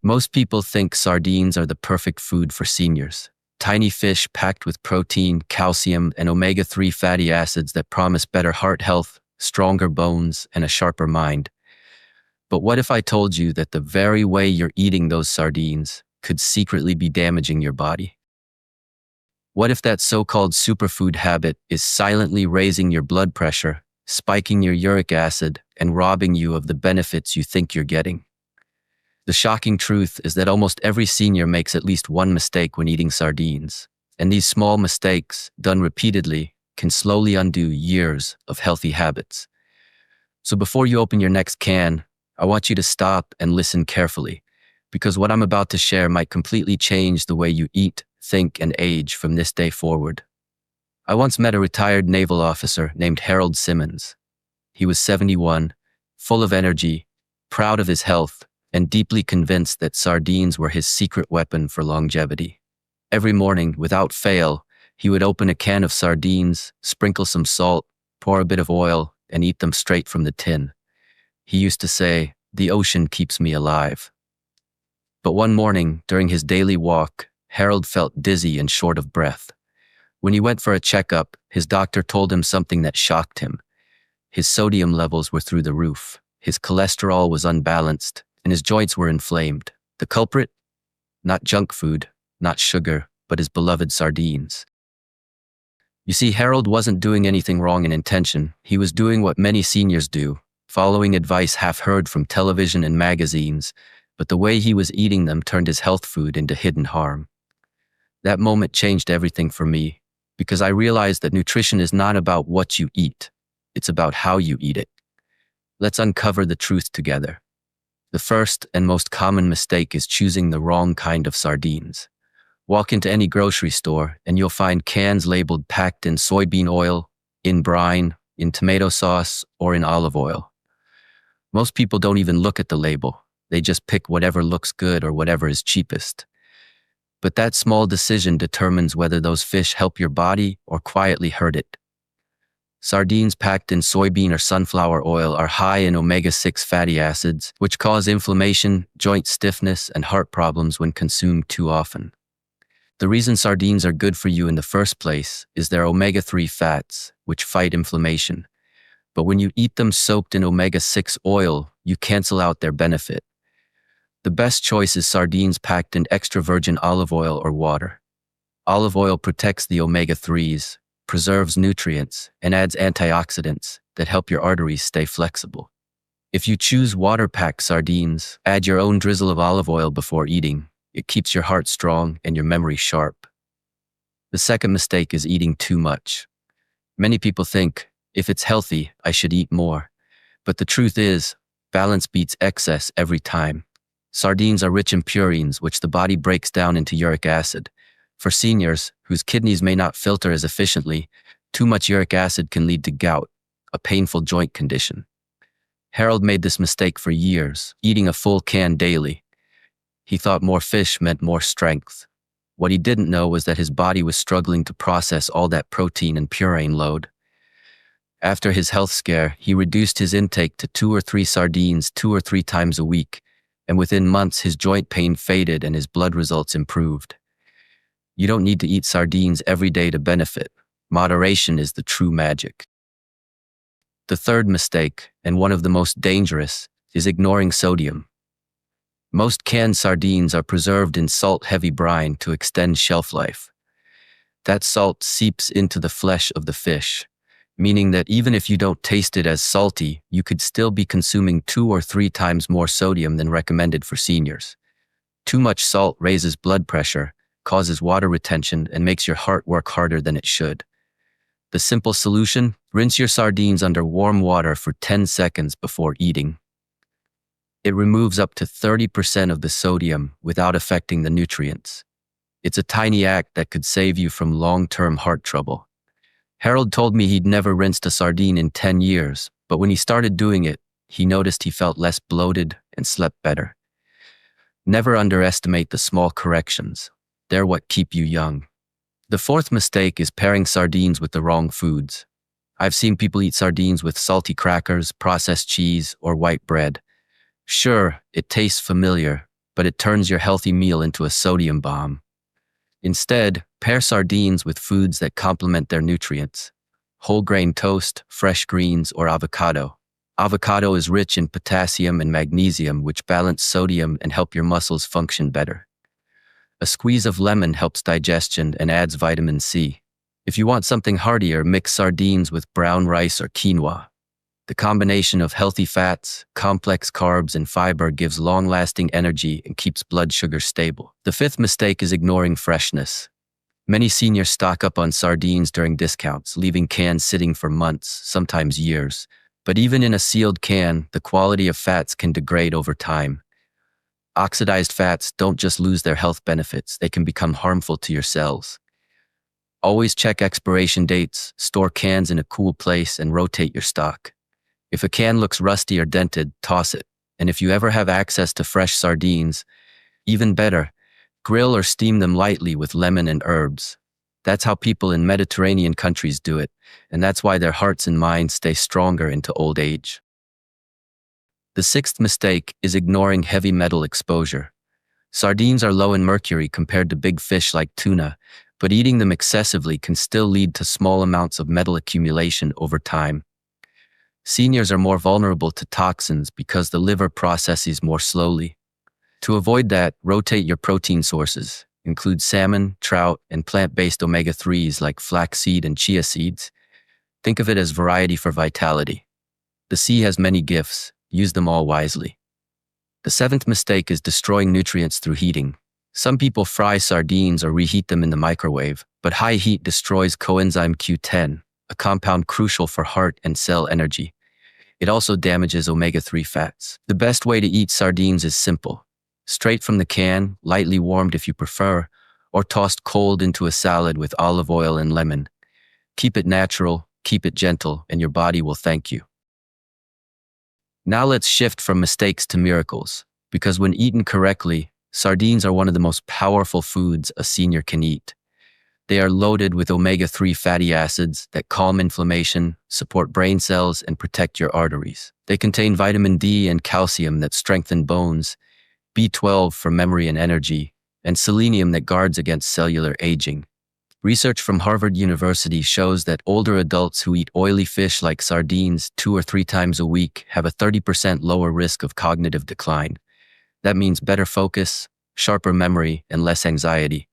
Most people think sardines are the perfect food for seniors. Tiny fish packed with protein, calcium, and omega-3 fatty acids that promise better heart health, stronger bones, and a sharper mind. But what if I told you that the very way you're eating those sardines could secretly be damaging your body? What if that so-called superfood habit is silently raising your blood pressure, spiking your uric acid, and robbing you of the benefits you think you're getting? The shocking truth is that almost every senior makes at least one mistake when eating sardines, and these small mistakes, done repeatedly, can slowly undo years of healthy habits. So before you open your next can, I want you to stop and listen carefully, because what I'm about to share might completely change the way you eat, think, and age from this day forward. I once met a retired naval officer named Harold Simmons. He was 71, full of energy, proud of his health, and deeply convinced that sardines were his secret weapon for longevity. Every morning, without fail, he would open a can of sardines, sprinkle some salt, pour a bit of oil, and eat them straight from the tin. He used to say, "The ocean keeps me alive." But one morning, during his daily walk, Harold felt dizzy and short of breath. When he went for a checkup, his doctor told him something that shocked him. His sodium levels were through the roof, his cholesterol was unbalanced, and his joints were inflamed. The culprit? Not junk food, not sugar, but his beloved sardines. You see, Harold wasn't doing anything wrong in intention. He was doing what many seniors do, following advice half heard from television and magazines, but the way he was eating them turned his health food into hidden harm. That moment changed everything for me, because I realized that nutrition is not about what you eat, it's about how you eat it. Let's uncover the truth together. The first and most common mistake is choosing the wrong kind of sardines. Walk into any grocery store and you'll find cans labeled packed in soybean oil, in brine, in tomato sauce, or in olive oil. Most people don't even look at the label. They just pick whatever looks good or whatever is cheapest. But that small decision determines whether those fish help your body or quietly hurt it. Sardines packed in soybean or sunflower oil are high in omega-6 fatty acids, which cause inflammation, joint stiffness, and heart problems when consumed too often. The reason sardines are good for you in the first place is their omega-3 fats, which fight inflammation. But when you eat them soaked in omega-6 oil, you cancel out their benefit. The best choice is sardines packed in extra virgin olive oil or water. Olive oil protects the omega-3s, preserves nutrients, and adds antioxidants that help your arteries stay flexible. If you choose water-packed sardines, add your own drizzle of olive oil before eating. It keeps your heart strong and your memory sharp. The second mistake is eating too much. Many people think, if it's healthy, I should eat more. But the truth is, balance beats excess every time. Sardines are rich in purines, which the body breaks down into uric acid. For seniors, whose kidneys may not filter as efficiently, too much uric acid can lead to gout, a painful joint condition. Harold made this mistake for years, eating a full can daily. He thought more fish meant more strength. What he didn't know was that his body was struggling to process all that protein and purine load. After his health scare, he reduced his intake to 2 or 3 sardines 2 or 3 times a week, and within months his joint pain faded and his blood results improved. You don't need to eat sardines every day to benefit. Moderation is the true magic. The third mistake, and one of the most dangerous, is ignoring sodium. Most canned sardines are preserved in salt-heavy brine to extend shelf life. That salt seeps into the flesh of the fish, meaning that even if you don't taste it as salty, you could still be consuming 2 or 3 times more sodium than recommended for seniors. Too much salt raises blood pressure, causes water retention, and makes your heart work harder than it should. The simple solution? Rinse your sardines under warm water for 10 seconds before eating. It removes up to 30% of the sodium without affecting the nutrients. It's a tiny act that could save you from long-term heart trouble. Harold told me he'd never rinsed a sardine in 10 years, but when he started doing it, he noticed he felt less bloated and slept better. Never underestimate the small corrections. They're what keep you young. The fourth mistake is pairing sardines with the wrong foods. I've seen people eat sardines with salty crackers, processed cheese, or white bread. Sure, it tastes familiar, but it turns your healthy meal into a sodium bomb. Instead, pair sardines with foods that complement their nutrients. Whole grain toast, fresh greens, or avocado. Avocado is rich in potassium and magnesium, which balance sodium and help your muscles function better. A squeeze of lemon helps digestion and adds vitamin C. If you want something heartier, mix sardines with brown rice or quinoa. The combination of healthy fats, complex carbs, and fiber gives long-lasting energy and keeps blood sugar stable. The fifth mistake is ignoring freshness. Many seniors stock up on sardines during discounts, leaving cans sitting for months, sometimes years. But even in a sealed can, the quality of fats can degrade over time. Oxidized fats don't just lose their health benefits, they can become harmful to your cells. Always check expiration dates, store cans in a cool place, and rotate your stock. If a can looks rusty or dented, toss it. And if you ever have access to fresh sardines, even better, grill or steam them lightly with lemon and herbs. That's how people in Mediterranean countries do it, and that's why their hearts and minds stay stronger into old age. The sixth mistake is ignoring heavy metal exposure. Sardines are low in mercury compared to big fish like tuna, but eating them excessively can still lead to small amounts of metal accumulation over time. Seniors are more vulnerable to toxins because the liver processes more slowly. To avoid that, rotate your protein sources. Include salmon, trout, and plant-based omega-3s like flaxseed and chia seeds. Think of it as variety for vitality. The sea has many gifts. Use them all wisely. The seventh mistake is destroying nutrients through heating. Some people fry sardines or reheat them in the microwave, but high heat destroys coenzyme Q10, a compound crucial for heart and cell energy. It also damages omega-3 fats. The best way to eat sardines is simple. Straight from the can, lightly warmed if you prefer, or tossed cold into a salad with olive oil and lemon. Keep it natural, keep it gentle, and your body will thank you. Now let's shift from mistakes to miracles, because when eaten correctly, sardines are one of the most powerful foods a senior can eat. They are loaded with omega-3 fatty acids that calm inflammation, support brain cells, and protect your arteries. They contain vitamin D and calcium that strengthen bones, B12 for memory and energy, and selenium that guards against cellular aging. Research from Harvard University shows that older adults who eat oily fish like sardines 2 or 3 times a week have a 30% lower risk of cognitive decline. That means better focus, sharper memory, and less anxiety.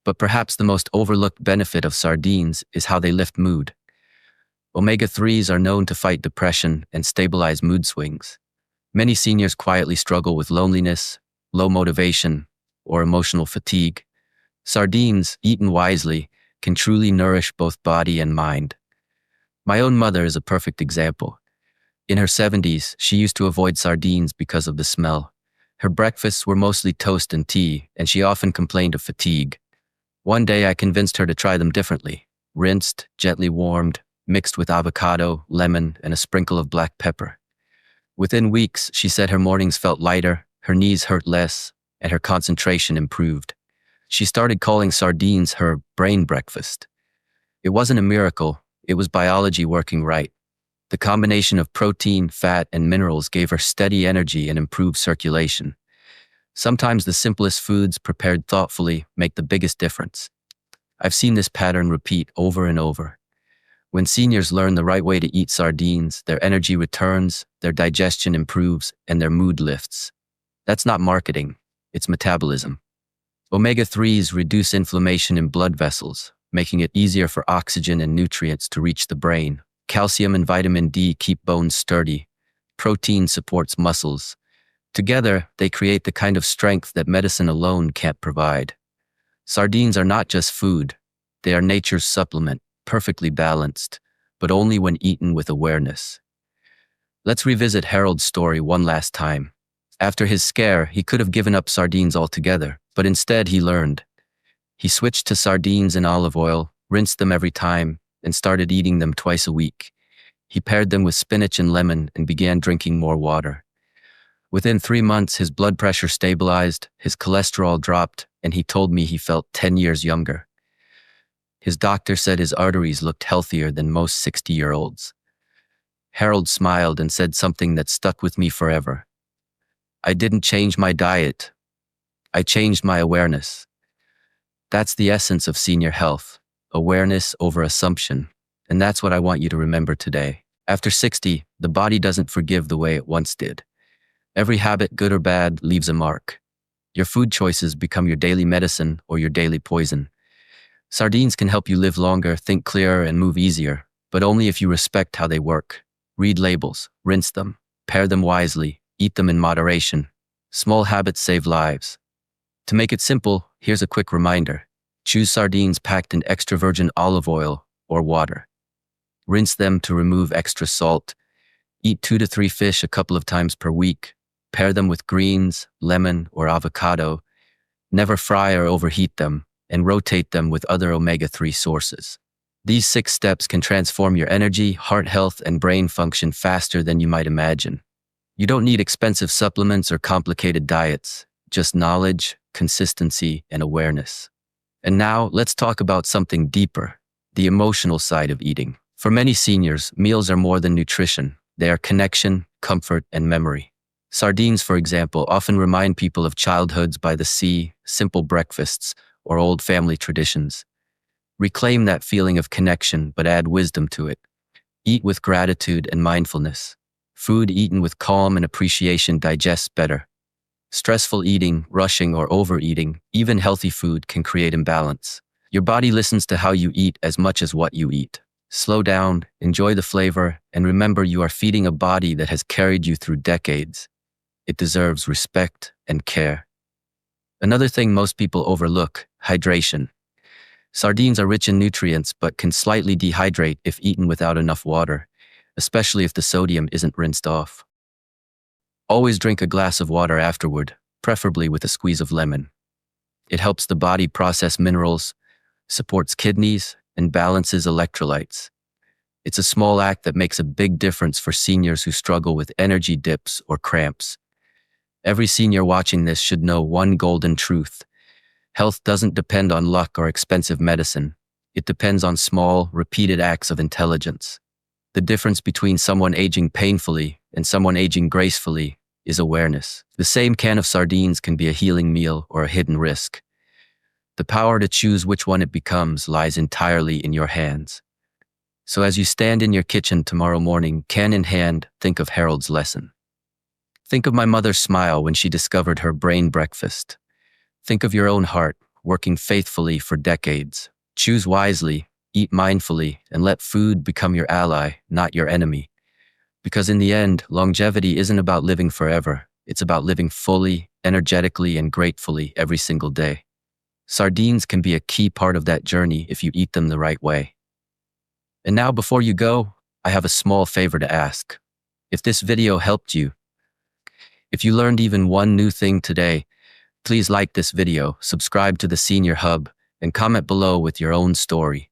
But perhaps the most overlooked benefit of sardines is how they lift mood. Omega-3s are known to fight depression and stabilize mood swings. Many seniors quietly struggle with loneliness, low motivation, or emotional fatigue. Sardines, eaten wisely, can truly nourish both body and mind. My own mother is a perfect example. In her 70s, she used to avoid sardines because of the smell. Her breakfasts were mostly toast and tea, and she often complained of fatigue. One day I convinced her to try them differently. Rinsed, gently warmed, mixed with avocado, lemon, and a sprinkle of black pepper. Within weeks, she said her mornings felt lighter, her knees hurt less, and her concentration improved. She started calling sardines her brain breakfast. It wasn't a miracle, it was biology working right. The combination of protein, fat, and minerals gave her steady energy and improved circulation. Sometimes the simplest foods, prepared thoughtfully, make the biggest difference. I've seen this pattern repeat over and over. When seniors learn the right way to eat sardines, their energy returns, their digestion improves, and their mood lifts. That's not marketing, it's metabolism. Omega-3s reduce inflammation in blood vessels, making it easier for oxygen and nutrients to reach the brain. Calcium and vitamin D keep bones sturdy. Protein supports muscles. Together, they create the kind of strength that medicine alone can't provide. Sardines are not just food. They are nature's supplement, perfectly balanced, but only when eaten with awareness. Let's revisit Harold's story one last time. After his scare, he could have given up sardines altogether, but instead he learned. He switched to sardines in olive oil, rinsed them every time, and started eating them twice a week. He paired them with spinach and lemon and began drinking more water. Within 3 months, his blood pressure stabilized, his cholesterol dropped, and he told me he felt 10 years younger. His doctor said his arteries looked healthier than most 60-year-olds. Harold smiled and said something that stuck with me forever. I didn't change my diet. I changed my awareness. That's the essence of senior health. Awareness over assumption. And that's what I want you to remember today. After 60, the body doesn't forgive the way it once did. Every habit, good or bad, leaves a mark. Your food choices become your daily medicine or your daily poison. Sardines can help you live longer, think clearer, and move easier, but only if you respect how they work. Read labels, rinse them, pair them wisely, eat them in moderation. Small habits save lives. To make it simple, here's a quick reminder. Choose sardines packed in extra virgin olive oil or water. Rinse them to remove extra salt. Eat 2 to 3 fish a couple of times per week. Pair them with greens, lemon, or avocado. Never fry or overheat them, and rotate them with other omega-3 sources. These 6 steps can transform your energy, heart health, and brain function faster than you might imagine. You don't need expensive supplements or complicated diets, just knowledge, consistency, and awareness. And now, let's talk about something deeper, the emotional side of eating. For many seniors, meals are more than nutrition. They are connection, comfort, and memory. Sardines, for example, often remind people of childhoods by the sea, simple breakfasts, or old family traditions. Reclaim that feeling of connection, but add wisdom to it. Eat with gratitude and mindfulness. Food eaten with calm and appreciation digests better. Stressful eating, rushing, or overeating, even healthy food, can create imbalance. Your body listens to how you eat as much as what you eat. Slow down, enjoy the flavor, and remember you are feeding a body that has carried you through decades. It deserves respect and care. Another thing most people overlook: hydration. Sardines are rich in nutrients but can slightly dehydrate if eaten without enough water, especially if the sodium isn't rinsed off. Always drink a glass of water afterward, preferably with a squeeze of lemon. It helps the body process minerals, supports kidneys, and balances electrolytes. It's a small act that makes a big difference for seniors who struggle with energy dips or cramps. Every senior watching this should know one golden truth. Health doesn't depend on luck or expensive medicine. It depends on small, repeated acts of intelligence. The difference between someone aging painfully and someone aging gracefully is awareness. The same can of sardines can be a healing meal or a hidden risk. The power to choose which one it becomes lies entirely in your hands. So as you stand in your kitchen tomorrow morning, can in hand, think of Harold's lesson. Think of my mother's smile when she discovered her brain breakfast. Think of your own heart, working faithfully for decades. Choose wisely, eat mindfully, and let food become your ally, not your enemy. Because in the end, longevity isn't about living forever. It's about living fully, energetically, and gratefully every single day. Sardines can be a key part of that journey if you eat them the right way. And now, before you go, I have a small favor to ask. If this video helped you, if you learned even one new thing today, please like this video, subscribe to the Senior Hub, and comment below with your own story.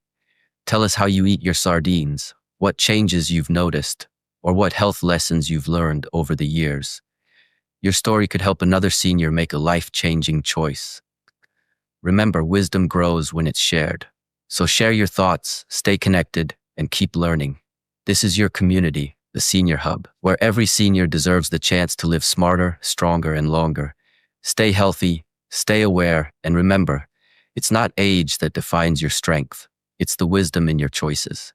Tell us how you eat your sardines, what changes you've noticed, or what health lessons you've learned over the years. Your story could help another senior make a life-changing choice. Remember, wisdom grows when it's shared. So share your thoughts, stay connected, and keep learning. This is your community, the Senior Hub, where every senior deserves the chance to live smarter, stronger, and longer. Stay healthy, stay aware, and remember, it's not age that defines your strength. It's the wisdom in your choices.